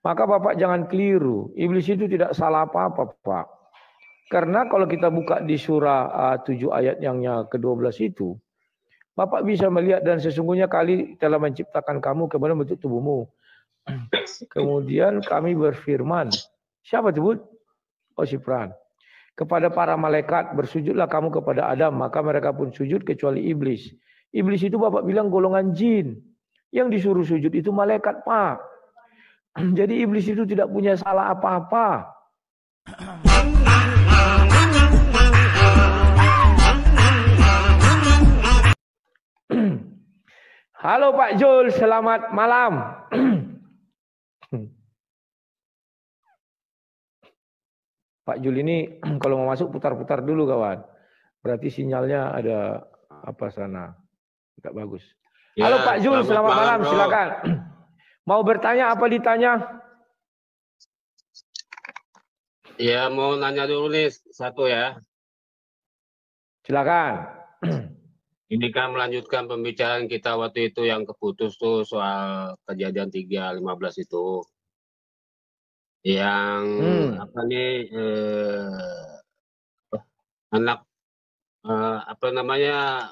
Maka Bapak jangan keliru. Iblis itu tidak salah apa-apa, Pak. Karena kalau kita buka di surah 7 ayat yang ke-12 itu, Bapak bisa melihat dan sesungguhnya kali telah menciptakan kamu kemudian bentuk tubuhmu. Kemudian kami berfirman, siapa itu? Oh Sifran. Kepada para malaikat, bersujudlah kamu kepada Adam, maka mereka pun sujud kecuali iblis. Iblis itu Bapak bilang golongan jin. Yang disuruh sujud itu malaikat, Pak. Jadi iblis itu tidak punya salah apa-apa. Halo Pak Jul, selamat malam. Pak Jul ini kalau mau masuk putar-putar dulu kawan. Berarti sinyalnya ada apa sana. Tidak bagus. Ya, halo Pak Jul, selamat malam, silakan. Mau bertanya apa ditanya? Ya, mau nanya dulu nih satu ya. Silakan. Ini kan melanjutkan pembicaraan kita waktu itu yang keputus tuh soal kejadian 3:15 itu. Yang apa nih anak apa namanya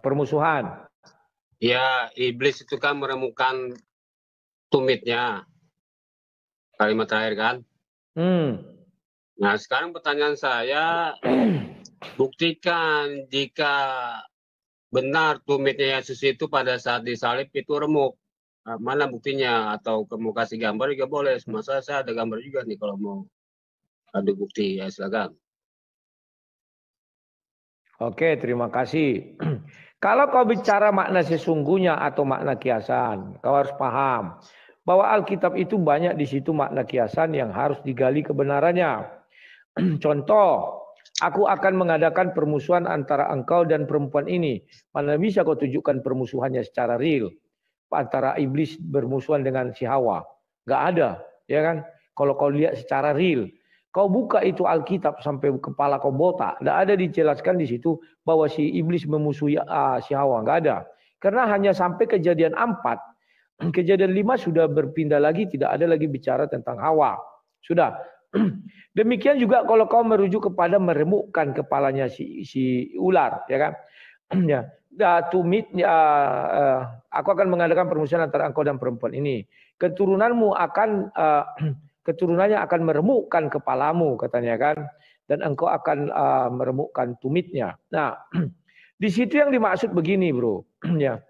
permusuhan. Ya, iblis itu kan menemukan tumitnya. Kalimat terakhir kan. Nah, sekarang pertanyaan saya, buktikan jika benar tumitnya Yesus itu pada saat disalib itu remuk. Mana buktinya? Atau kamu kasih gambar juga boleh. Masa saya ada gambar juga nih kalau mau ada bukti, ya silakan. Oke, terima kasih. Kalau kau bicara makna sesungguhnya atau makna kiasan, kau harus paham bahwa Alkitab itu banyak di situ makna kiasan yang harus digali kebenarannya. Contoh, aku akan mengadakan permusuhan antara engkau dan perempuan ini. Mana bisa kau tunjukkan permusuhannya secara real? Antara iblis bermusuhan dengan si Hawa. Nggak ada, ya kan? Kalau kau lihat secara real. Kau buka itu Alkitab sampai kepala kau botak. Nggak ada dijelaskan di situ bahwa si iblis memusuhi si Hawa. Nggak ada. Karena hanya sampai kejadian 4. Kejadian 5 sudah berpindah lagi. Tidak ada lagi bicara tentang Hawa. Sudah. Demikian juga kalau kau merujuk kepada meremukkan kepalanya si ular, ya kan? Ya, tumit aku akan mengadakan permusuhan antara engkau dan perempuan ini. Keturunanmu akan keturunannya akan meremukkan kepalamu, katanya kan, dan engkau akan meremukkan tumitnya. Nah, di situ yang dimaksud begini, bro. Ya,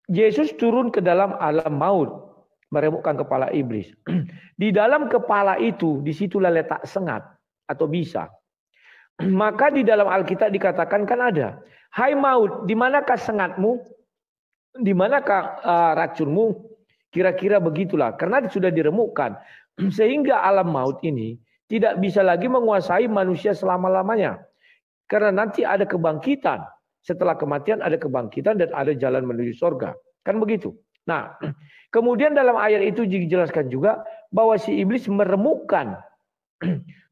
Yesus turun ke dalam alam maut. Meremukkan kepala iblis. Di dalam kepala itu, disitulah letak sengat atau bisa. Maka di dalam Alkitab dikatakan kan ada. Hai maut, di manakah sengatmu? Di manakah racunmu? Kira-kira begitulah. Karena sudah diremukkan. Sehingga alam maut ini tidak bisa lagi menguasai manusia selama-lamanya. Karena nanti ada kebangkitan. Setelah kematian ada kebangkitan dan ada jalan menuju surga. Kan begitu. Nah, kemudian dalam ayat itu dijelaskan juga bahwa si iblis meremukkan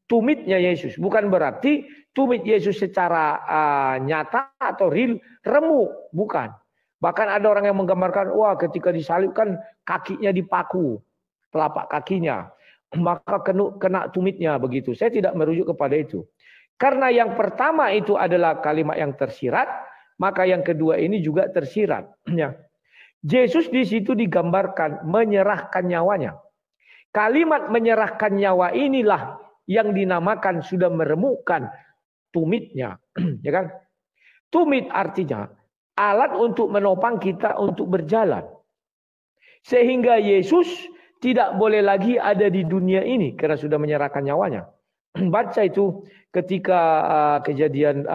tumitnya Yesus. Bukan berarti tumit Yesus secara nyata atau real remuk. Bukan. Bahkan ada orang yang menggambarkan, wah ketika disalibkan kakinya dipaku. Telapak kakinya. Maka kena tumitnya begitu. Saya tidak merujuk kepada itu. Karena yang pertama itu adalah kalimat yang tersirat. Maka yang kedua ini juga tersirat. Yesus di situ digambarkan menyerahkan nyawanya. Kalimat menyerahkan nyawa inilah yang dinamakan sudah meremukkan tumitnya. Ya kan? Tumit artinya alat untuk menopang kita untuk berjalan. Sehingga Yesus tidak boleh lagi ada di dunia ini karena sudah menyerahkan nyawanya. Baca itu ketika kejadian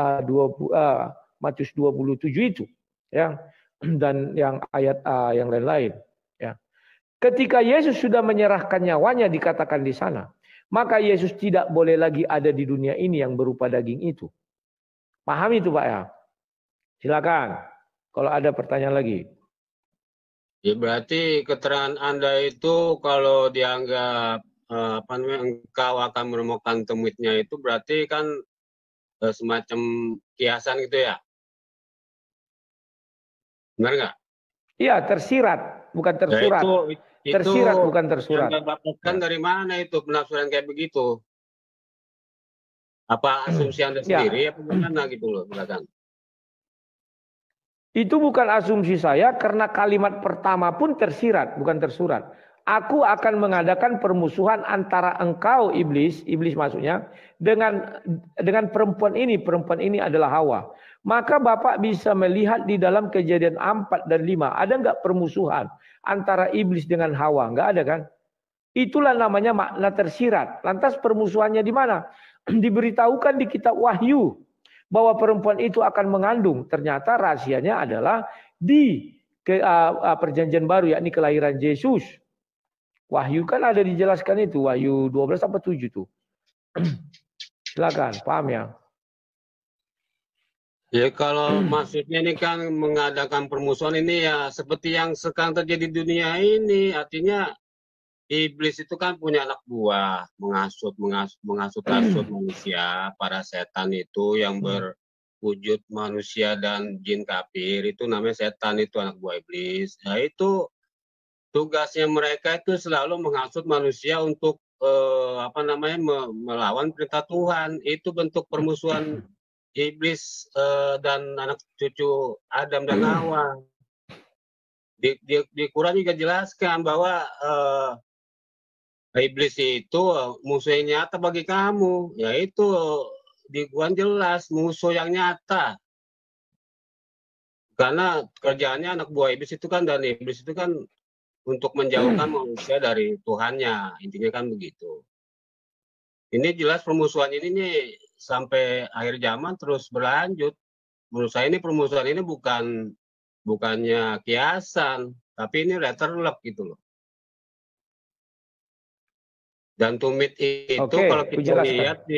Matius 27 itu. Ya. Dan yang ayat yang lain-lain. Ya. Ketika Yesus sudah menyerahkan nyawanya dikatakan di sana, maka Yesus tidak boleh lagi ada di dunia ini yang berupa daging itu. Paham itu Pak ya? Silakan. Kalau ada pertanyaan lagi. Ya berarti keterangan Anda itu kalau dianggap engkau akan menemukan tumitnya itu berarti kan semacam kiasan gitu ya? Benar nggak? Iya, tersirat, bukan tersurat. Tersirat bukan tersurat. Yang dapatkan dari mana itu penafsiran kayak begitu? Apa asumsi Anda sendiri apa gimana gitu loh, silakan. Itu bukan asumsi saya karena kalimat pertama pun tersirat, bukan tersurat. Aku akan mengadakan permusuhan antara engkau iblis maksudnya dengan perempuan ini adalah Hawa. Maka Bapak bisa melihat di dalam Kejadian 4 dan 5 ada enggak permusuhan antara iblis dengan Hawa? Enggak ada kan? Itulah namanya makna tersirat. Lantas permusuhannya di mana? Diberitahukan di kitab Wahyu bahwa perempuan itu akan mengandung. Ternyata rahasianya adalah di perjanjian baru, yakni kelahiran Yesus. Wahyu kan ada dijelaskan itu, Wahyu 12 apa 7 tuh. Silakan, paham ya? Ya kalau maksudnya ini kan mengadakan permusuhan ini ya seperti yang sekarang terjadi di dunia ini, artinya iblis itu kan punya anak buah, menghasut manusia, para setan itu yang berwujud manusia dan jin kafir, itu namanya setan, itu anak buah iblis. Nah itu tugasnya mereka itu selalu menghasut manusia untuk melawan perintah Tuhan. Itu bentuk permusuhan iblis dan anak cucu Adam dan Hawa. Di Quran juga jelaskan bahwa iblis itu musuh yang nyata bagi kamu, yaitu di Quran jelas musuh yang nyata. Karena kerjaannya anak buah iblis itu kan, dan iblis itu kan untuk menjauhkan manusia dari Tuhannya, intinya kan begitu. Ini jelas permusuhan ini nih sampai akhir zaman terus berlanjut. Menurut saya ini permusuhan ini bukannya kiasan, tapi ini letterlock gitu loh. Dan tumit itu kalau kita lihat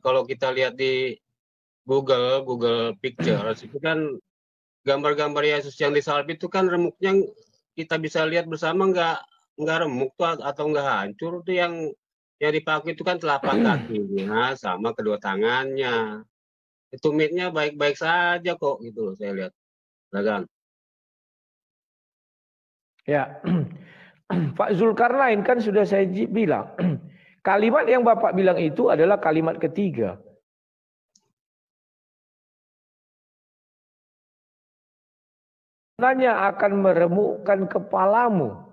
kalau kita lihat di Google Pictures itu kan gambar-gambar Yesus yang disalib itu kan remuknya kita bisa lihat bersama, nggak remuk tuh atau nggak hancur tuh, yang dipakai itu kan telapak kakinya sama kedua tangannya. Tumitnya baik-baik saja kok gitu loh saya lihat. Silakan. Ya. Pak Zulkarnain kan sudah saya bilang. Kalimat yang Bapak bilang itu adalah kalimat ketiga. Turunannya akan meremukkan kepalamu.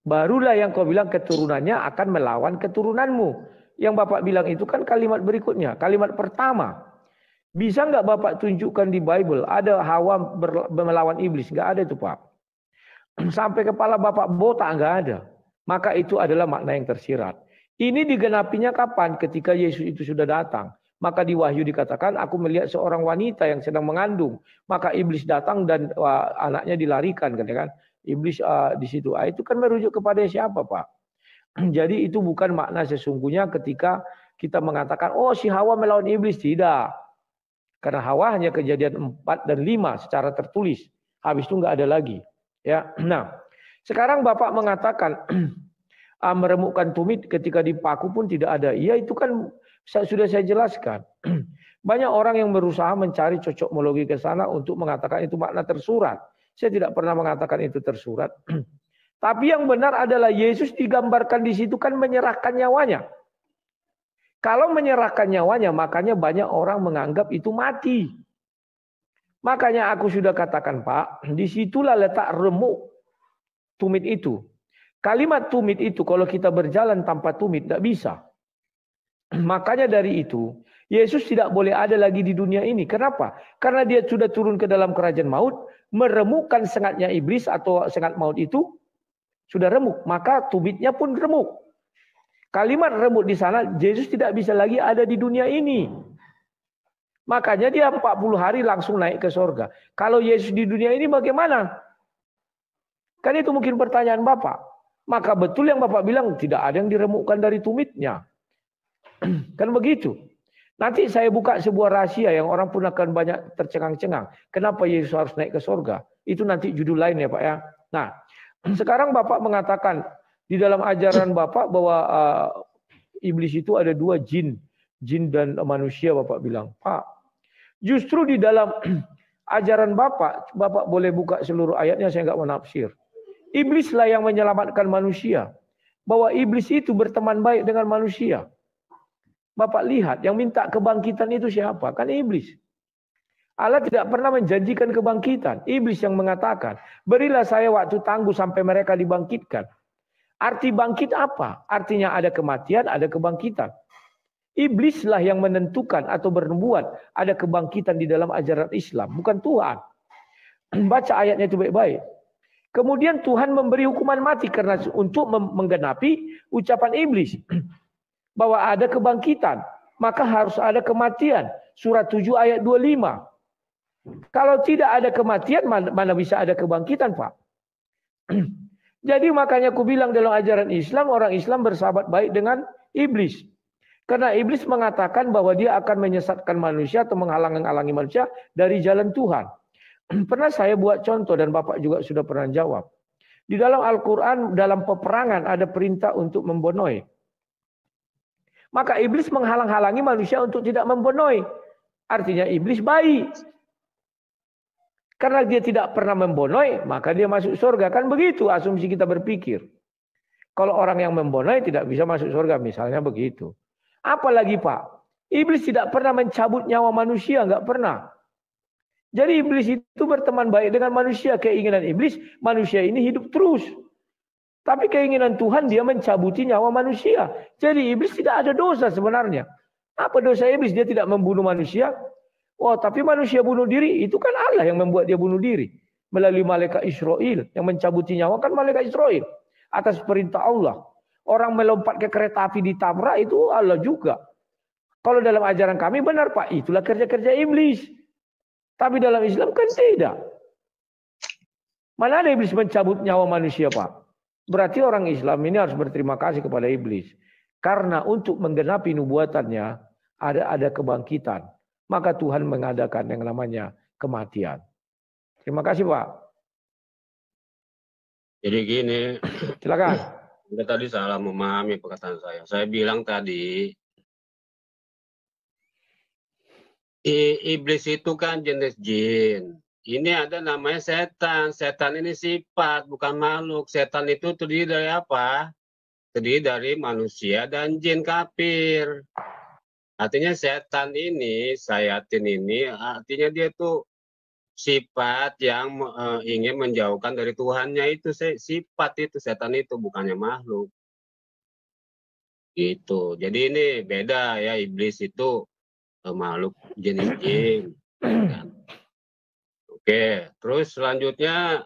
Barulah yang kau bilang keturunannya akan melawan keturunanmu. Yang Bapak bilang itu kan kalimat berikutnya. Kalimat pertama. Bisa nggak Bapak tunjukkan di Bible ada Hawa melawan iblis? Nggak ada itu Pak. Sampai kepala Bapak botak nggak ada. Maka itu adalah makna yang tersirat. Ini digenapinya kapan? Ketika Yesus itu sudah datang. Maka di Wahyu dikatakan, aku melihat seorang wanita yang sedang mengandung. Maka iblis datang dan anaknya dilarikan, kan? Iblis di situ. Itu kan merujuk kepada siapa, Pak? Jadi itu bukan makna sesungguhnya ketika kita mengatakan, oh si Hawa melawan iblis. Tidak. Karena Hawa hanya Kejadian 4 dan 5 secara tertulis. Habis itu nggak ada lagi. Ya, nah sekarang Bapak mengatakan meremukkan tumit ketika dipaku pun tidak ada. Iya itu kan sudah saya jelaskan. Banyak orang yang berusaha mencari cocokmologi ke sana untuk mengatakan itu makna tersurat. Saya tidak pernah mengatakan itu tersurat. Tapi yang benar adalah Yesus digambarkan di situ kan menyerahkan nyawanya. Kalau menyerahkan nyawanya, makanya banyak orang menganggap itu mati. Makanya aku sudah katakan Pak, disitulah letak remuk tumit itu. Kalimat tumit itu kalau kita berjalan tanpa tumit tidak bisa. Makanya dari itu, Yesus tidak boleh ada lagi di dunia ini. Kenapa? Karena dia sudah turun ke dalam kerajaan maut, meremukkan sengatnya iblis atau sengat maut itu sudah remuk. Maka tumitnya pun remuk. Kalimat remuk di sana, Yesus tidak bisa lagi ada di dunia ini. Makanya dia 40 hari langsung naik ke surga. Kalau Yesus di dunia ini bagaimana? Kan itu mungkin pertanyaan Bapak. Maka betul yang Bapak bilang tidak ada yang diremukkan dari tumitnya. Kan begitu. Nanti saya buka sebuah rahasia yang orang pun akan banyak tercengang-cengang. Kenapa Yesus harus naik ke surga? Itu nanti judul lain ya Pak ya. Nah, sekarang Bapak mengatakan di dalam ajaran Bapak bahwa iblis itu ada dua jin dan manusia. Bapak bilang, Pak, justru di dalam ajaran Bapak boleh buka seluruh ayatnya, saya nggak mau nafsir. Iblislah yang menyelamatkan manusia. Bahwa iblis itu berteman baik dengan manusia. Bapak lihat, yang minta kebangkitan itu siapa? Kan iblis. Allah tidak pernah menjanjikan kebangkitan. Iblis yang mengatakan, berilah saya waktu tangguh sampai mereka dibangkitkan. Arti bangkit apa? Artinya ada kematian, ada kebangkitan. Iblislah yang menentukan atau berbuat ada kebangkitan di dalam ajaran Islam. Bukan Tuhan. Baca ayatnya itu baik-baik. Kemudian Tuhan memberi hukuman mati karena untuk menggenapi ucapan iblis bahwa ada kebangkitan, maka harus ada kematian. Surat 7 ayat 25. Kalau tidak ada kematian, mana bisa ada kebangkitan, Pak? Jadi makanya aku bilang dalam ajaran Islam, orang Islam bersahabat baik dengan iblis. Karena iblis mengatakan bahwa dia akan menyesatkan manusia atau menghalang-halangi manusia dari jalan Tuhan. Pernah saya buat contoh dan Bapak juga sudah pernah jawab. Di dalam Al-Quran, dalam peperangan ada perintah untuk membonoi. Maka iblis menghalang-halangi manusia untuk tidak membonoi. Artinya iblis baik. Karena dia tidak pernah membonoi, maka dia masuk surga. Kan begitu asumsi kita berpikir. Kalau orang yang membonoi tidak bisa masuk surga, misalnya begitu. Apalagi Pak, iblis tidak pernah mencabut nyawa manusia, nggak pernah. Jadi iblis itu berteman baik dengan manusia. Keinginan iblis, manusia ini hidup terus. Tapi keinginan Tuhan, dia mencabuti nyawa manusia. Jadi iblis tidak ada dosa sebenarnya. Apa dosa iblis? Dia tidak membunuh manusia. Oh, tapi manusia bunuh diri, itu kan Allah yang membuat dia bunuh diri. Melalui malaikat Israel. Yang mencabuti nyawa kan malaikat Israel. Atas perintah Allah. Orang melompat ke kereta api ditabrak, itu Allah juga. Kalau dalam ajaran kami benar Pak, itulah kerja-kerja iblis. Tapi dalam Islam kan tidak. Mana ada iblis mencabut nyawa manusia, Pak? Berarti orang Islam ini harus berterima kasih kepada iblis. Karena untuk menggenapi nubuatannya, ada kebangkitan. Maka Tuhan mengadakan yang namanya kematian. Terima kasih, Pak. Jadi gini. Silakan. Anda tadi salah memahami perkataan saya. Saya bilang tadi, iblis itu kan jenis jin. Ini ada namanya setan. Setan ini sifat, bukan makhluk. Setan itu terdiri dari apa? Terdiri dari manusia dan jin kafir. Artinya setan ini, sayatin ini, artinya dia tuh sifat yang ingin menjauhkan dari Tuhannya itu. Sifat itu, setan itu, bukannya makhluk. Gitu. Jadi ini beda ya, iblis itu makhluk jenis jin. Oke, terus selanjutnya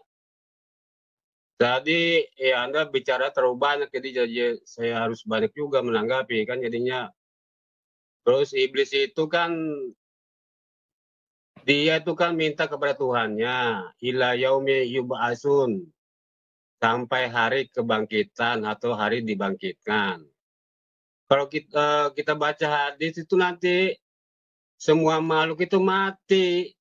tadi ya Anda bicara terlalu banyak, jadi saya harus banyak juga menanggapi kan jadinya. Terus iblis itu kan dia itu kan minta kepada Tuhannya, ila yaumi yub'atsun, sampai hari kebangkitan atau hari dibangkitkan. Kalau kita baca hadis itu nanti semua makhluk itu mati.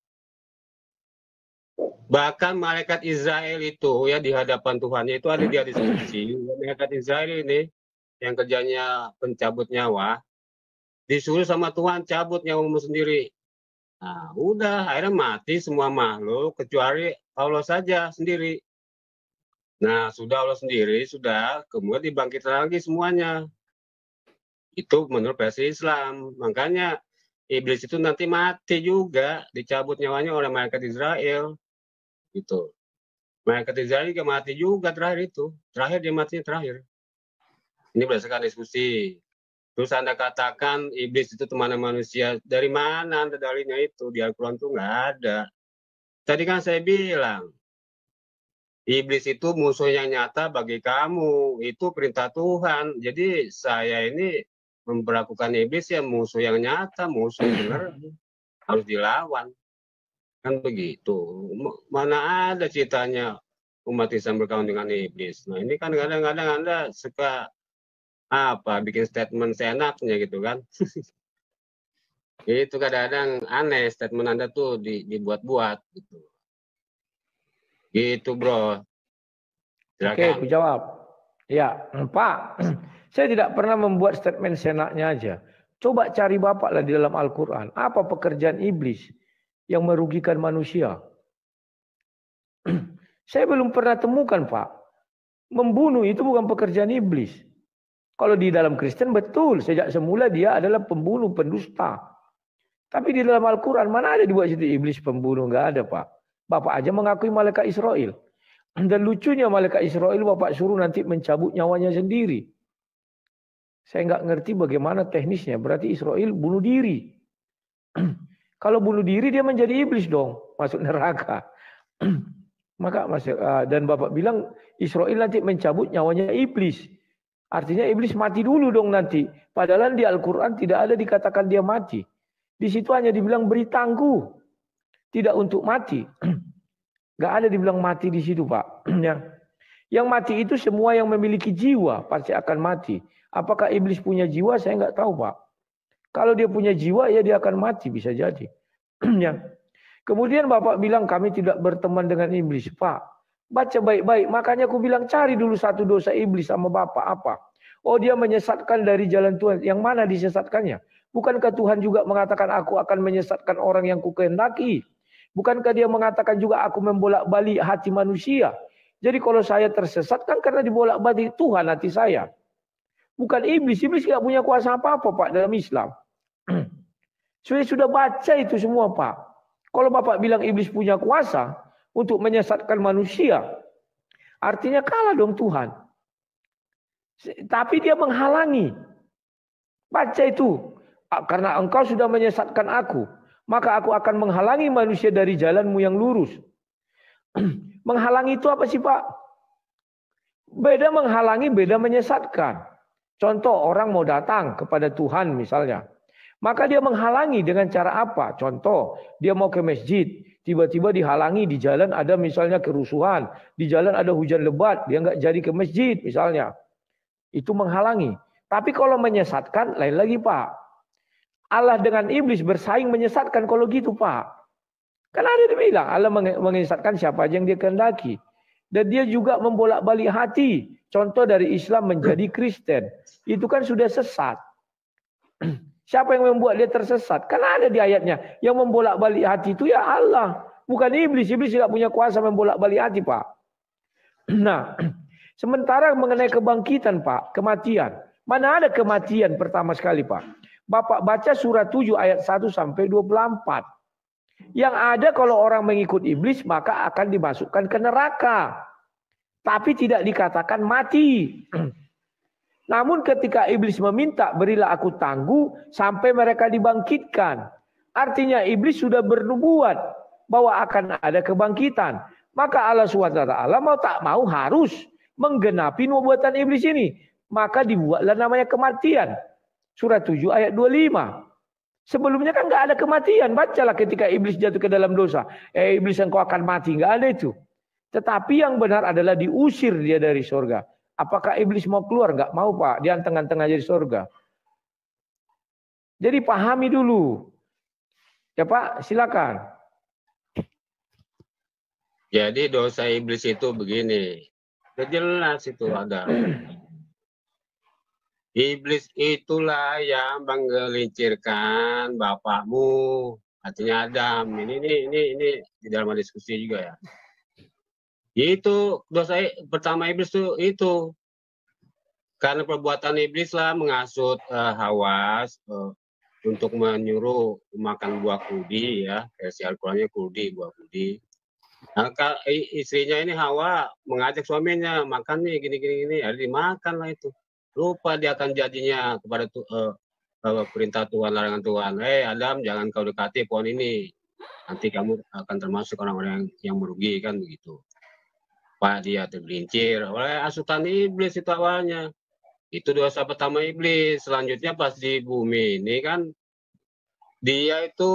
Bahkan malaikat Israel itu ya di hadapan Tuhannya itu ada dia diskusi. Malaikat Israel ini yang kerjanya pencabut nyawa, disuruh sama Tuhan cabut nyawamu sendiri. Nah, udah akhirnya mati semua makhluk kecuali Allah saja sendiri. Nah, sudah Allah sendiri sudah kemudian dibangkitkan lagi semuanya. Itu menurut versi Islam. Makanya iblis itu nanti mati juga, dicabut nyawanya oleh malaikat Israel. Gitu. Malaikat Israel juga mati juga terakhir itu. Terakhir dia matinya terakhir. Ini berdasarkan diskusi. Terus Anda katakan iblis itu teman manusia. Dari mana Anda dalilnya itu? Di Al-Quran itu nggak ada. Tadi kan saya bilang, iblis itu musuh yang nyata bagi kamu. Itu perintah Tuhan. Jadi saya ini memperlakukan iblis ya musuh yang nyata, musuh benar. Harus dilawan. Kan begitu. Mana ada ceritanya umat Islam berkawan dengan iblis. Nah ini kan kadang-kadang Anda suka bikin statement seenaknya gitu kan. Itu kadang-kadang aneh statement Anda tuh dibuat-buat gitu. Gitu bro. Silakan. Oke, aku jawab. Ya, Pak, saya tidak pernah membuat statement seenaknya aja. Coba cari Bapak lah di dalam Al-Quran. Apa pekerjaan iblis yang merugikan manusia? Saya belum pernah temukan, Pak. Membunuh itu bukan pekerjaan iblis. Kalau di dalam Kristen betul, sejak semula dia adalah pembunuh, pendusta. Tapi di dalam Al-Quran mana ada dibuat situ iblis pembunuh? Nggak ada, Pak. Bapak aja mengakui malaikat Israel. Dan lucunya malaikat Israel Bapak suruh nanti mencabut nyawanya sendiri. Saya nggak ngerti bagaimana teknisnya. Berarti Israel bunuh diri. Kalau bunuh diri dia menjadi iblis dong, masuk neraka. Maka dan Bapak bilang Israel nanti mencabut nyawanya iblis. Artinya iblis mati dulu dong nanti. Padahal di Al-Quran tidak ada dikatakan dia mati. Di situ hanya dibilang beri tangguh. Tidak untuk mati. Gak ada dibilang mati di situ, Pak. Yang mati itu semua yang memiliki jiwa pasti akan mati. Apakah iblis punya jiwa? Saya nggak tahu, Pak. Kalau dia punya jiwa, ya dia akan mati, bisa jadi. Kemudian Bapak bilang kami tidak berteman dengan iblis. Pak, baca baik-baik. Makanya aku bilang cari dulu satu dosa iblis sama Bapak apa. Oh, dia menyesatkan dari jalan Tuhan. Yang mana disesatkannya? Bukankah Tuhan juga mengatakan aku akan menyesatkan orang yang kukehendaki? Bukankah dia mengatakan juga aku membolak-balik hati manusia? Jadi kalau saya tersesat kan karena dibolak-balik Tuhan hati saya. Bukan iblis. Iblis tidak punya kuasa apa-apa, Pak, dalam Islam. Saya sudah baca itu semua, Pak. Kalau Bapak bilang iblis punya kuasa untuk menyesatkan manusia, artinya kalah dong Tuhan. Tapi dia menghalangi. Baca itu. Karena engkau sudah menyesatkan aku, maka aku akan menghalangi manusia dari jalanmu yang lurus. Menghalangi itu apa sih, Pak? Beda menghalangi, beda menyesatkan. Contoh orang mau datang kepada Tuhan misalnya. Maka dia menghalangi dengan cara apa? Contoh, dia mau ke masjid, tiba-tiba dihalangi di jalan ada misalnya kerusuhan, di jalan ada hujan lebat, dia nggak jadi ke masjid misalnya. Itu menghalangi. Tapi kalau menyesatkan, lain lagi, Pak. Allah dengan iblis bersaing menyesatkan kalau gitu, Pak. Kan ada dia bilang, Allah menyesatkan siapa aja yang dia kehendaki. Dan dia juga membolak-balik hati. Contoh dari Islam menjadi Kristen. Itu kan sudah sesat. Siapa yang membuat dia tersesat? Karena ada di ayatnya. Yang membolak-balik hati itu ya Allah. Bukan iblis. Iblis tidak punya kuasa membolak-balik hati, Pak. Nah, sementara mengenai kebangkitan, Pak. Kematian. Mana ada kematian pertama sekali, Pak? Bapak baca surat 7 ayat 1 sampai 24. Yang ada kalau orang mengikut iblis maka akan dimasukkan ke neraka. Tapi tidak dikatakan mati. Namun ketika iblis meminta berilah aku tangguh sampai mereka dibangkitkan. Artinya iblis sudah bernubuat bahwa akan ada kebangkitan. Maka Allah SWT mau tak mau harus menggenapi nubuatan iblis ini. Maka dibuatlah namanya kematian. Surat 7 ayat 25. Sebelumnya kan nggak ada kematian. Bacalah ketika iblis jatuh ke dalam dosa. Iblis engkau akan mati. Nggak ada itu. Tetapi yang benar adalah diusir dia dari surga. Apakah iblis mau keluar? Nggak mau, Pak. Dia tengah-tengah jadi surga. Jadi pahami dulu. Ya Pak, silakan. Jadi dosa iblis itu begini. Jelas itu ada. Iblis itulah yang menggelincirkan bapakmu, artinya Adam. Ini di dalam diskusi juga ya. Itu dosa pertama iblis itu karena perbuatan iblis lah menghasut Hawa untuk menyuruh makan buah kudi ya, versi Al-Qur'annya kudi, buah kudi. Nah, istrinya ini Hawa mengajak suaminya makan nih gini, harus dimakan lah itu. Lupa dia akan jadinya kepada perintah Tuhan, larangan Tuhan. Adam, jangan kau dekati pohon ini. Nanti kamu akan termasuk orang-orang yang merugi kan begitu. Pak dia tergelincir oleh asutan iblis itu awalnya. Itu dosa pertama iblis. Selanjutnya pas di bumi ini kan dia itu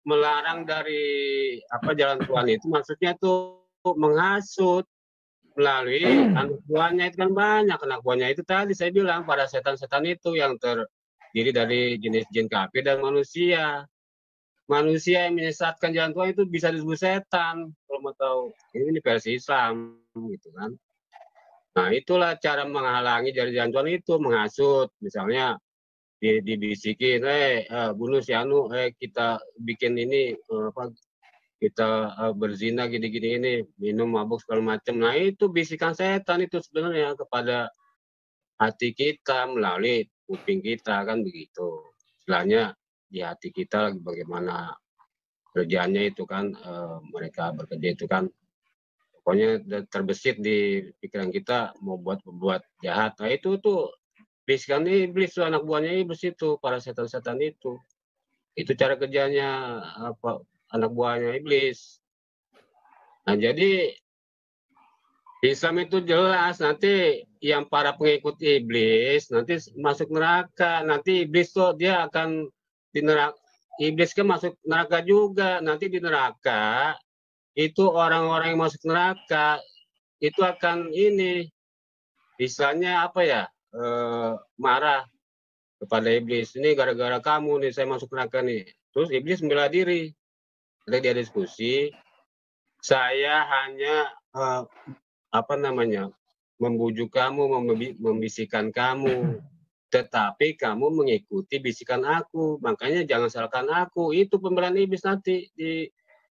melarang dari jalan Tuhan itu, maksudnya tuh menghasut melalui anak buahnya itu kan banyak. Anak buahnya itu tadi saya bilang pada setan-setan itu yang terdiri dari jenis jin kafir dan manusia. Manusia yang menyesatkan jalan Tuhan itu bisa disebut setan. Kalau mau tahu, ini versi Islam gitu kan. Nah itulah cara menghalangi dari jalan Tuhan itu, menghasut. Misalnya dibisikin, bunuh si Anu, kita bikin ini kita berzina gini-gini ini, minum mabuk segala macam. Nah itu bisikan setan itu sebenarnya kepada hati kita melalui kuping kita kan begitu. Istilahnya di hati kita lagi bagaimana kerjanya itu kan mereka bekerja itu kan pokoknya terbesit di pikiran kita mau buat jahat. Nah itu tuh bisikan iblis tuh, anak buahnya iblis itu, para setan-setan itu. Itu cara kerjanya anak buahnya iblis. Nah jadi Islam itu jelas nanti yang para pengikut iblis nanti masuk neraka. Nanti iblis tuh dia akan di neraka. Iblis kan masuk neraka juga. Nanti di neraka itu orang-orang yang masuk neraka itu akan ini misalnya apa ya marah kepada iblis. Ini gara-gara kamu nih saya masuk neraka nih. Terus iblis membela diri. Ada dia diskusi. Saya hanya membujuk kamu, membisikkan kamu, tetapi kamu mengikuti bisikan aku, makanya jangan salahkan aku. Itu pembelaan iblis nanti di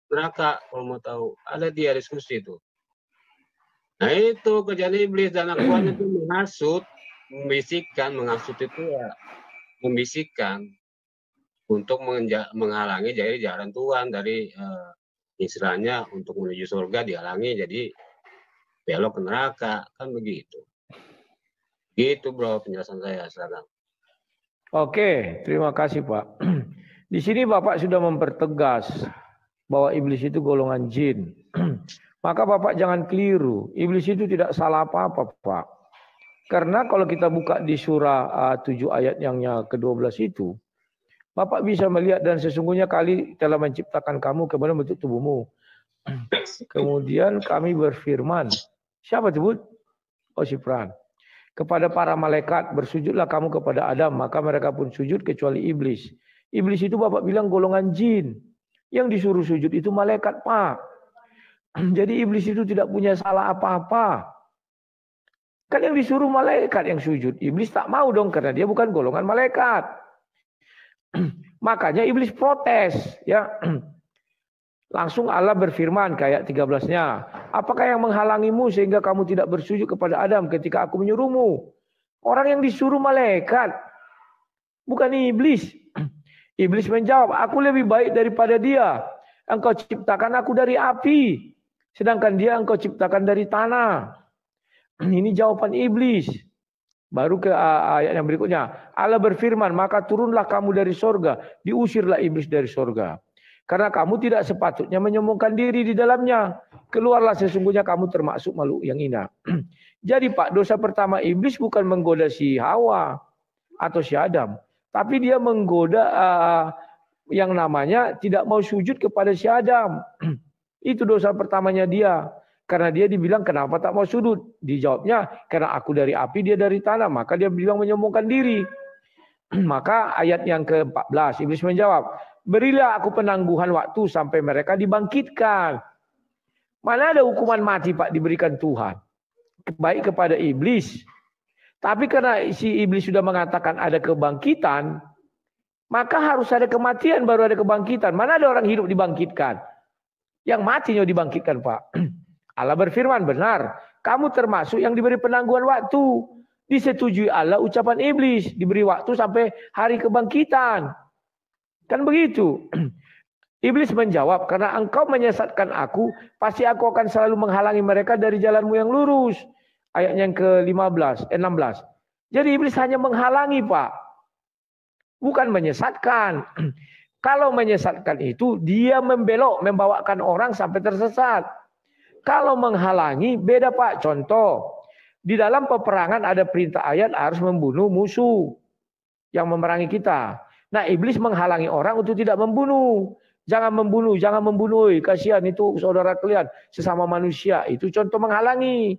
neraka. Kalau mau tahu, ada dia diskusi itu. Nah itu kerjaan iblis dan anak buahnya itu menghasut, membisikkan, menghasut itu ya membisikkan untuk menghalangi dari jalan Tuhan, dari istilahnya untuk menuju surga dihalangi jadi belok ke neraka, kan begitu. Gitu bro penjelasan saya sekarang. Oke, terima kasih Pak. Di sini Bapak sudah mempertegas bahwa iblis itu golongan jin. Maka Bapak jangan keliru, iblis itu tidak salah apa-apa Pak. Karena kalau kita buka di surah 7 ayat yang ke-12 itu, Bapak bisa melihat dan sesungguhnya kali telah menciptakan kamu kemudian bentuk tubuhmu. Kemudian kami berfirman, siapa sebut? Oh Sifran. Kepada para malaikat bersujudlah kamu kepada Adam, maka mereka pun sujud kecuali iblis. Iblis itu Bapak bilang golongan jin. Yang disuruh sujud itu malaikat Pak. Jadi iblis itu tidak punya salah apa-apa. Kan yang disuruh malaikat yang sujud. Iblis tak mau dong karena dia bukan golongan malaikat. Makanya iblis protes, ya. Langsung Allah berfirman kayak 13-nya. Apakah yang menghalangimu sehingga kamu tidak bersujud kepada Adam ketika aku menyuruhmu? Orang yang disuruh malaikat. Bukan iblis. Iblis menjawab, aku lebih baik daripada dia. Engkau ciptakan aku dari api. Sedangkan dia engkau ciptakan dari tanah. Ini jawaban iblis. Baru ke ayat yang berikutnya. Allah berfirman, maka turunlah kamu dari sorga. Diusirlah iblis dari sorga. Karena kamu tidak sepatutnya menyombongkan diri di dalamnya. Keluarlah sesungguhnya kamu termasuk makhluk yang hina. Jadi Pak, dosa pertama iblis bukan menggoda si Hawa atau si Adam. Tapi dia menggoda yang namanya tidak mau sujud kepada si Adam. Itu dosa pertamanya dia. Karena dia dibilang kenapa tak mau sujud? Dijawabnya karena aku dari api, dia dari tanah. Maka dia bilang menyombongkan diri. Maka ayat yang ke-14 iblis menjawab, berilah aku penangguhan waktu sampai mereka dibangkitkan. Mana ada hukuman mati Pak diberikan Tuhan? Baik kepada iblis. Tapi karena si iblis sudah mengatakan ada kebangkitan, maka harus ada kematian baru ada kebangkitan. Mana ada orang hidup dibangkitkan? Yang matinya dibangkitkan Pak. Allah berfirman, benar. Kamu termasuk yang diberi penangguhan waktu. Disetujui Allah ucapan iblis. Diberi waktu sampai hari kebangkitan. Kan begitu. Iblis menjawab, karena engkau menyesatkan aku, pasti aku akan selalu menghalangi mereka dari jalanmu yang lurus. Ayat yang ke-16. Jadi iblis hanya menghalangi Pak. Bukan menyesatkan. Kalau menyesatkan itu, dia membelok, membawakan orang sampai tersesat. Kalau menghalangi, beda Pak. Contoh, di dalam peperangan ada perintah ayat harus membunuh musuh yang memerangi kita. Nah, iblis menghalangi orang untuk tidak membunuh. Jangan membunuh, jangan membunuh. Kasihan itu saudara kalian, sesama manusia. Itu contoh menghalangi.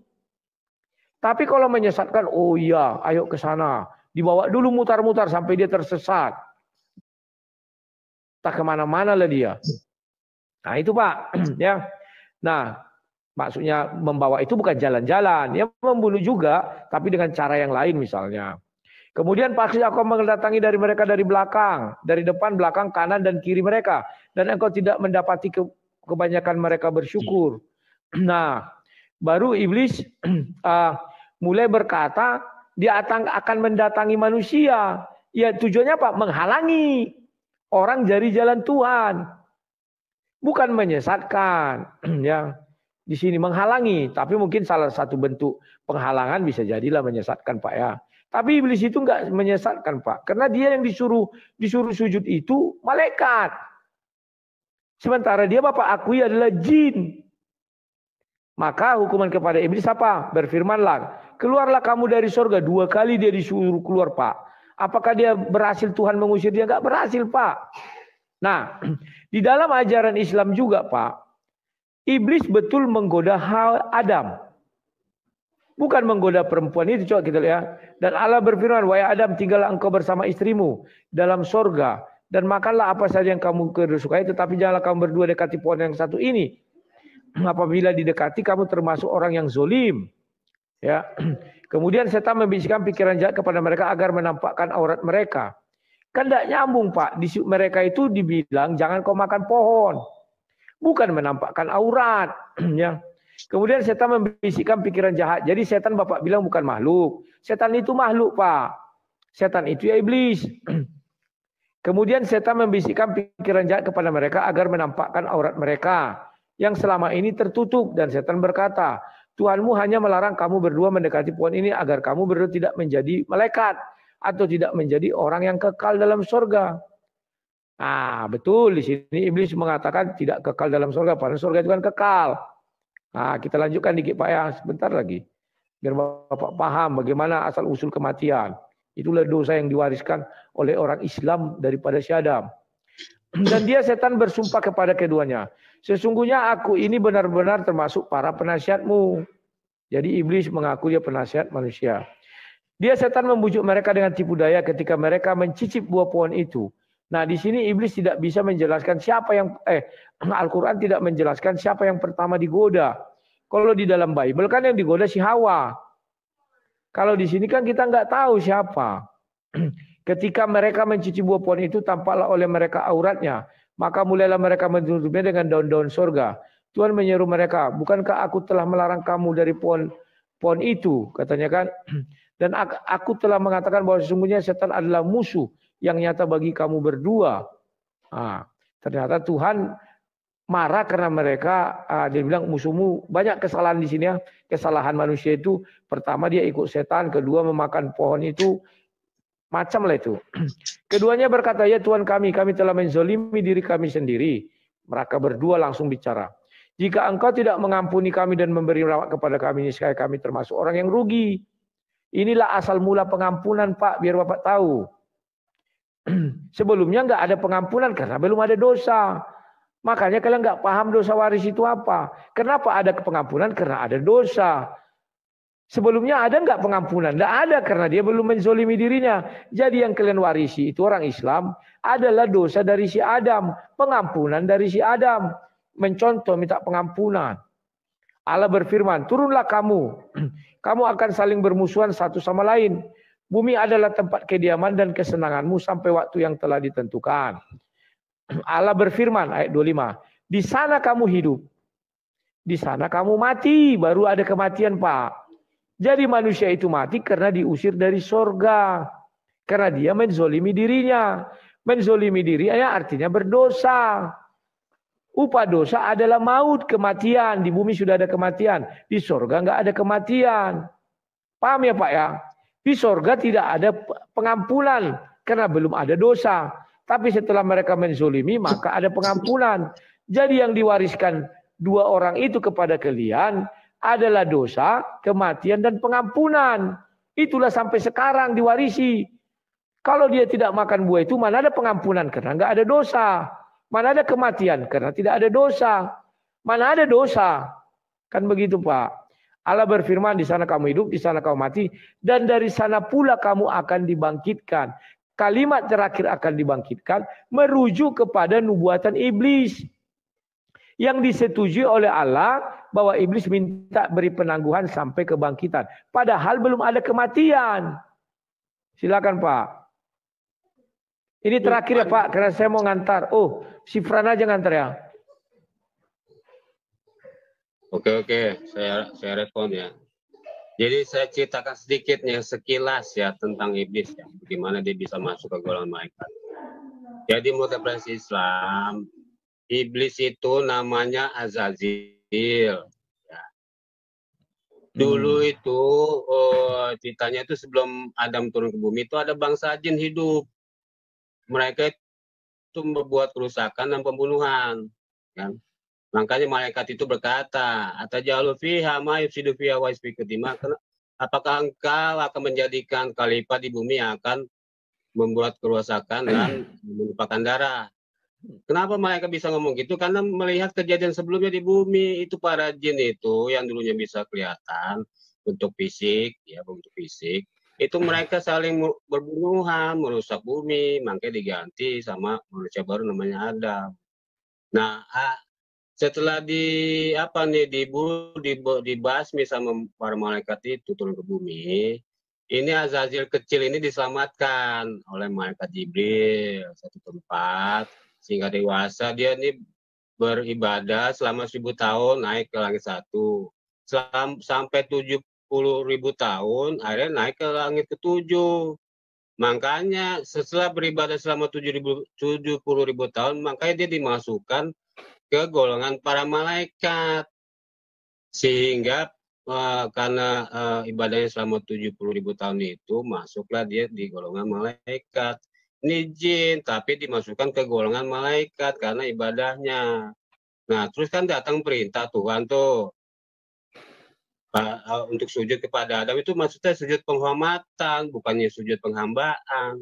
Tapi kalau menyesatkan, oh iya, ayo ke sana. Dibawa dulu mutar-mutar sampai dia tersesat. Tak kemana-mana lah dia. Nah itu Pak. Ya. Nah, maksudnya membawa itu bukan jalan-jalan. Ya membunuh juga, tapi dengan cara yang lain misalnya. Kemudian pasti aku mendatangi dari mereka dari belakang. Dari depan, belakang, kanan, dan kiri mereka. Dan engkau tidak mendapati kebanyakan mereka bersyukur. Nah, baru iblis mulai berkata dia akan mendatangi manusia. Ya tujuannya apa? Menghalangi orang dari jalan Tuhan. Bukan menyesatkan. Ya, di sini menghalangi. Tapi mungkin salah satu bentuk penghalangan bisa jadilah menyesatkan Pak ya. Tapi iblis itu enggak menyesatkan Pak. Karena dia yang disuruh sujud itu malaikat. Sementara dia Bapak akui adalah jin. Maka hukuman kepada iblis apa? Berfirmanlah, keluarlah kamu dari surga. 2 kali dia disuruh keluar Pak. Apakah dia berhasil Tuhan mengusir dia? Enggak berhasil Pak. Nah, di dalam ajaran Islam juga Pak, iblis betul menggoda Adam. Bukan menggoda perempuan itu, coba kita lihat. Dan Allah berfirman, wahai Adam, tinggallah engkau bersama istrimu dalam surga. Dan makanlah apa saja yang kamu kesukai, tetapi janganlah kamu berdua dekati pohon yang satu ini. Apabila didekati, kamu termasuk orang yang zolim. Ya. Kemudian setan membisikkan pikiran jahat kepada mereka agar menampakkan aurat mereka. Kan tidak nyambung Pak. Di mereka itu dibilang jangan kau makan pohon. Bukan menampakkan aurat. Ya. Kemudian setan membisikkan pikiran jahat. Jadi setan Bapak bilang bukan makhluk. Setan itu makhluk Pak. Setan itu ya iblis. Kemudian setan membisikkan pikiran jahat kepada mereka agar menampakkan aurat mereka yang selama ini tertutup. Dan setan berkata, Tuhanmu hanya melarang kamu berdua mendekati pohon ini agar kamu berdua tidak menjadi malaikat atau tidak menjadi orang yang kekal dalam surga. Nah, betul di sini iblis mengatakan tidak kekal dalam surga, padahal surga itu kan kekal. Nah, kita lanjutkan dikit Pak ya, sebentar lagi. Biar Bapak paham bagaimana asal usul kematian. Itulah dosa yang diwariskan oleh orang Islam daripada si Adam. Dan dia setan bersumpah kepada keduanya. Sesungguhnya aku ini benar-benar termasuk para penasihatmu. Jadi iblis mengaku dia penasihat manusia. Dia setan membujuk mereka dengan tipu daya ketika mereka mencicip buah pohon itu. Nah di sini iblis tidak bisa menjelaskan siapa yang Al-Quran tidak menjelaskan siapa yang pertama digoda. Kalau di dalam Bible kan yang digoda si Hawa. Kalau di sini kan kita nggak tahu siapa. Ketika mereka mencicip buah pohon itu tampaklah oleh mereka auratnya. Maka mulailah mereka menutupnya dengan daun-daun surga. Tuhan menyeru mereka, bukankah aku telah melarang kamu dari pohon itu? Katanya kan. Dan aku telah mengatakan bahwa sesungguhnya setan adalah musuh yang nyata bagi kamu berdua. Nah, ternyata Tuhan marah karena mereka, dia bilang musuhmu, banyak kesalahan di sini ya. Kesalahan manusia itu, pertama dia ikut setan, kedua memakan pohon itu, macam lah itu. Keduanya berkata, ya Tuhan kami telah menzolimi diri kami sendiri. Mereka berdua langsung bicara. Jika engkau tidak mengampuni kami dan memberi rahmat kepada kami, niscaya kami termasuk orang yang rugi. Inilah asal mula pengampunan Pak, biar Bapak tahu. Sebelumnya nggak ada pengampunan karena belum ada dosa. Makanya kalian nggak paham dosa waris itu apa. Kenapa ada pengampunan? Karena ada dosa. Sebelumnya ada nggak pengampunan? Nggak ada karena dia belum menzolimi dirinya. Jadi yang kalian warisi itu orang Islam adalah dosa dari si Adam. Pengampunan dari si Adam. Mencontoh minta pengampunan. Allah berfirman, turunlah kamu. Kamu akan saling bermusuhan satu sama lain. Bumi adalah tempat kediaman dan kesenanganmu sampai waktu yang telah ditentukan. Allah berfirman, ayat 25. Di sana kamu hidup. Di sana kamu mati. Baru ada kematian Pak. Jadi manusia itu mati karena diusir dari sorga. Karena dia menzolimi dirinya. Menzolimi dirinya artinya berdosa. Upah dosa adalah maut, kematian. Di bumi sudah ada kematian. Di sorga nggak ada kematian. Paham ya Pak ya? Di sorga tidak ada pengampunan. Karena belum ada dosa. Tapi setelah mereka menzolimi maka ada pengampunan. Jadi yang diwariskan dua orang itu kepada kalian adalah dosa, kematian dan pengampunan. Itulah sampai sekarang diwarisi. Kalau dia tidak makan buah itu mana ada pengampunan karena nggak ada dosa. Mana ada kematian karena tidak ada dosa. Mana ada dosa. Kan begitu Pak. Allah berfirman di sana kamu hidup, di sana kamu mati. Dan dari sana pula kamu akan dibangkitkan. Kalimat terakhir akan dibangkitkan merujuk kepada nubuatan iblis. Yang disetujui oleh Allah bahwa iblis minta beri penangguhan sampai kebangkitan. Padahal belum ada kematian. Silakan Pak. Ini terakhir ya Pak, karena saya mau ngantar. Oh, si Fran aja ngantar ya. Oke, saya respon ya. Jadi saya ceritakan sedikit nih sekilas ya tentang iblis ya, bagaimana dia bisa masuk ke golongan malaikat. Jadi menurut referensi Islam, iblis itu namanya Azazil. Ya. Dulu itu ceritanya itu sebelum Adam turun ke bumi itu ada bangsa jin hidup. Mereka itu membuat kerusakan dan pembunuhan. Kan? Makanya malaikat itu berkata, "Atajalu fiha ma yufsidu fiha wa yasfiku dima." Apakah engkau akan menjadikan khalifah di bumi yang akan membuat kerusakan dan menumpahkan darah? Kenapa malaikat bisa ngomong gitu? Karena melihat kejadian sebelumnya di bumi, itu para jin itu yang dulunya bisa kelihatan bentuk fisik, ya bentuk fisik, itu mereka saling berbunuhan, merusak bumi, makanya diganti sama manusia baru namanya Adam. Nah, setelah dibasmi sama para malaikat itu turun ke bumi, ini Azazil kecil ini diselamatkan oleh malaikat Jibril satu tempat sehingga dewasa. Dia ini beribadah selama 1000 tahun naik ke langit satu. Sampai 70.000 tahun akhirnya naik ke langit ketujuh. Makanya setelah beribadah selama 70.000 tahun, makanya dia dimasukkan ke golongan para malaikat. Sehingga karena ibadahnya selama 70.000 tahun itu, masuklah dia di golongan malaikat. Ini jin, tapi dimasukkan ke golongan malaikat karena ibadahnya. Nah, terus kan datang perintah Tuhan tuh, untuk sujud kepada Adam, itu maksudnya sujud penghormatan, bukannya sujud penghambaan.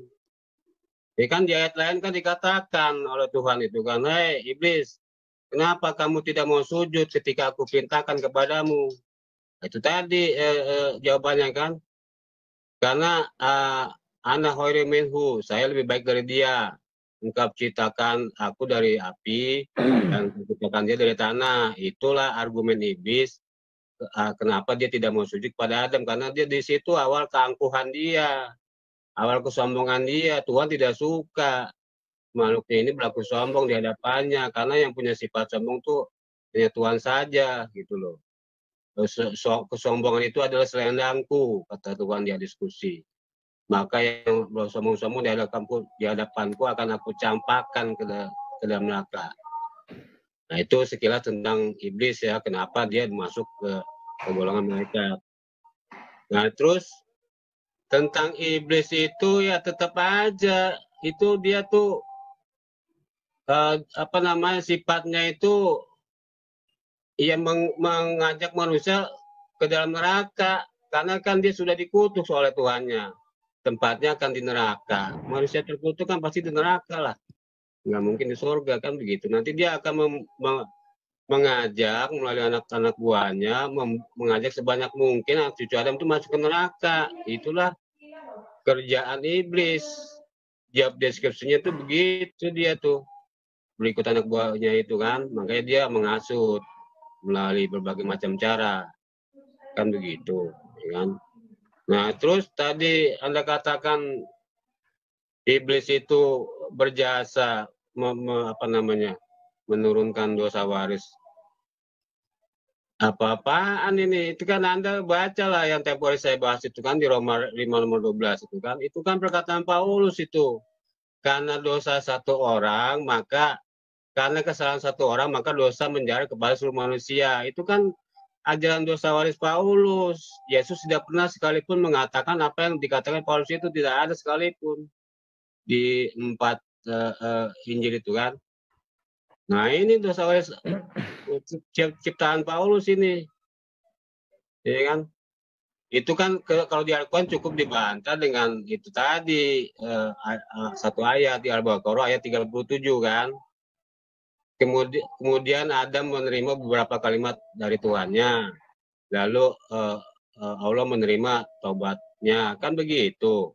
Ya kan di ayat lain kan dikatakan oleh Tuhan itu kan, "Hei iblis, kenapa kamu tidak mau sujud ketika aku perintahkan kepadamu?" Itu tadi jawabannya kan, karena ana khairum minhu, saya lebih baik dari dia. Engkau ciptakan aku dari api dan ciptakan dia dari tanah. Itulah argumen iblis kenapa dia tidak mau sujud pada Adam, karena dia di situ awal keangkuhan dia, awal kesombongan dia. Tuhan tidak suka makhluknya ini berlaku sombong di hadapannya, karena yang punya sifat sombong tuh hanya Tuhan saja gitu loh. Kesombongan itu adalah selendangku, kata Tuhan dia diskusi. Maka yang bersombong-sombong di hadapanku akan aku campakkan ke dalam neraka. Nah itu sekilas tentang iblis ya, kenapa dia masuk ke golongan malaikat. Nah terus tentang iblis itu ya tetap aja itu dia tuh sifatnya itu ia mengajak manusia ke dalam neraka, karena kan dia sudah dikutuk oleh Tuhannya. Tempatnya akan di neraka. Manusia terkutuk kan pasti di neraka lah. Nggak mungkin di surga kan begitu. Nanti dia akan mengajak melalui anak-anak buahnya, mengajak sebanyak mungkin anak cucu Adam itu masuk ke neraka. Itulah kerjaan iblis. Job deskripsinya tuh begitu dia tuh. Berikut anak buahnya itu kan, makanya dia menghasut melalui berbagai macam cara, kan begitu, ya kan? Nah, terus tadi Anda katakan iblis itu berjasa menurunkan dosa waris. Apa-apaan ini? Itu kan Anda baca lah yang tempo hari saya bahas itu kan di Roma 5 nomor 12 itu kan. Itu kan perkataan Paulus itu. Karena dosa satu orang, karena kesalahan satu orang, maka dosa menjalar kepada seluruh manusia. Itu kan ajaran dosa waris Paulus. Yesus tidak pernah sekalipun mengatakan apa yang dikatakan Paulus itu, tidak ada sekalipun di 4 Injil itu kan. Nah ini dosa waris ciptaan Paulus ini, ya kan? Itu kan kalau di Al-Quran cukup dibantah dengan itu tadi satu ayat di Al-Baqarah ayat 37 kan. Kemudian Adam menerima beberapa kalimat dari Tuhannya, lalu Allah menerima taubatnya, kan begitu.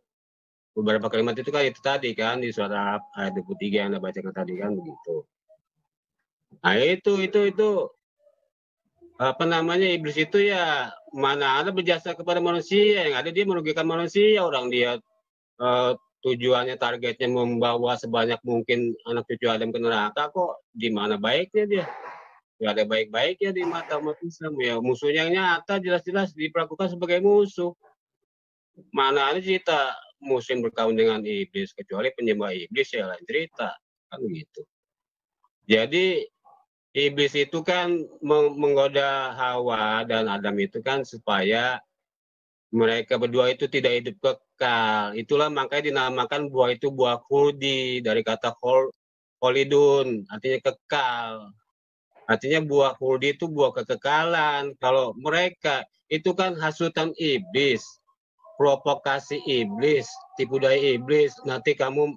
Beberapa kalimat itu kan itu tadi kan di surat Al-Araf ayat 23 yang Anda bacakan tadi kan begitu. Nah itu iblis itu ya mana ada berjasa kepada manusia, yang ada dia merugikan manusia. Orang dia tujuannya targetnya membawa sebanyak mungkin anak cucu Adam ke neraka, kok di mana baiknya dia? Nggak ada baik-baiknya di mata umat Islam. Ya musuhnya yang nyata jelas-jelas diperlakukan sebagai musuh. Mana ada cerita muslim berkawan dengan iblis, kecuali penyembah iblis ya lain cerita. Kan gitu. Jadi iblis itu kan menggoda Hawa dan Adam itu kan supaya mereka berdua itu tidak hidup kekal. Itulah makanya dinamakan buah itu buah khuldi, dari kata kholidun, artinya kekal. Artinya buah khuldi itu buah kekekalan. Kalau mereka itu kan hasutan iblis, provokasi iblis, tipu daya iblis. Nanti kamu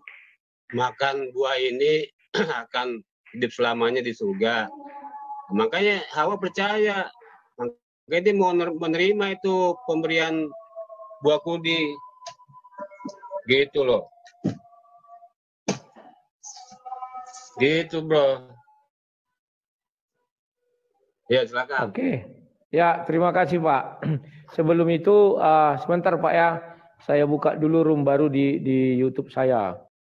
makan buah ini akan hidup selamanya di surga. Makanya Hawa percaya. Makanya dia mau menerima itu pemberian buah khuldi. Gitu loh. Gitu bro. Ya silakan. Oke. Ya, terima kasih Pak. Sebelum itu sebentar Pak ya, saya buka dulu room baru di YouTube saya.